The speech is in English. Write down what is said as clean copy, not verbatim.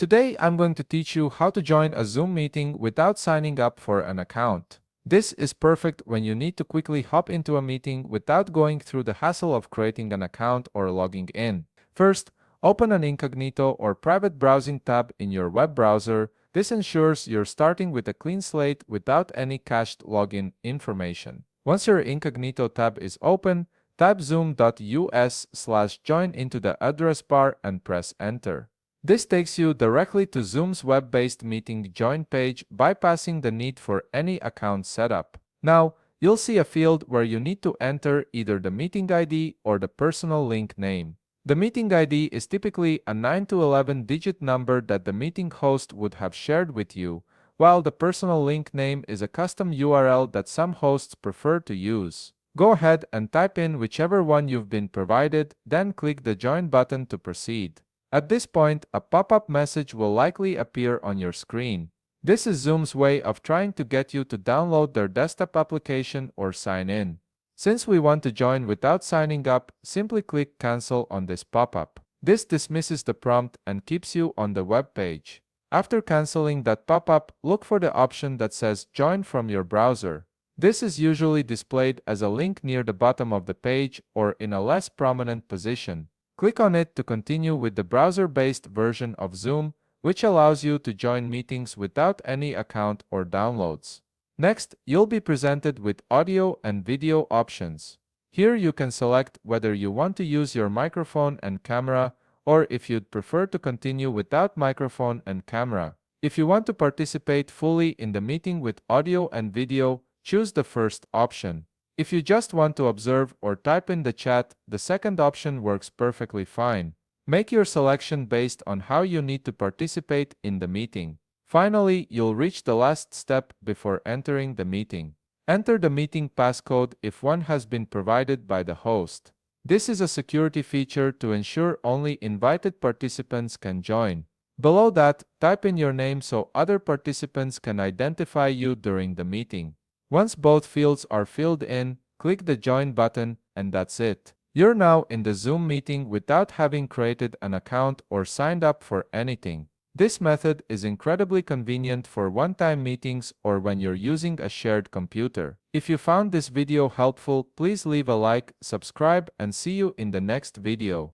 Today, I'm going to teach you how to join a Zoom meeting without signing up for an account. This is perfect when you need to quickly hop into a meeting without going through the hassle of creating an account or logging in. First, open an incognito or private browsing tab in your web browser. This ensures you're starting with a clean slate without any cached login information. Once your incognito tab is open, type zoom.us/join into the address bar and press enter. This takes you directly to Zoom's web-based meeting join page, bypassing the need for any account setup. Now, you'll see a field where you need to enter either the meeting ID or the personal link name. The meeting ID is typically a 9 to 11-digit number that the meeting host would have shared with you, while the personal link name is a custom URL that some hosts prefer to use. Go ahead and type in whichever one you've been provided, then click the Join button to proceed. At this point, a pop-up message will likely appear on your screen. This is Zoom's way of trying to get you to download their desktop application or sign in. Since we want to join without signing up, simply click Cancel on this pop-up. This dismisses the prompt and keeps you on the web page. After canceling that pop-up, look for the option that says Join from your browser. This is usually displayed as a link near the bottom of the page or in a less prominent position. Click on it to continue with the browser-based version of Zoom, which allows you to join meetings without any account or downloads. Next, you'll be presented with audio and video options. Here you can select whether you want to use your microphone and camera, or if you'd prefer to continue without microphone and camera. If you want to participate fully in the meeting with audio and video, choose the first option. If you just want to observe or type in the chat, the second option works perfectly fine. Make your selection based on how you need to participate in the meeting. Finally, you'll reach the last step before entering the meeting. Enter the meeting passcode if one has been provided by the host. This is a security feature to ensure only invited participants can join. Below that, type in your name so other participants can identify you during the meeting. Once both fields are filled in, click the Join button, and that's it. You're now in the Zoom meeting without having created an account or signed up for anything. This method is incredibly convenient for one-time meetings or when you're using a shared computer. If you found this video helpful, please leave a like, subscribe, and see you in the next video.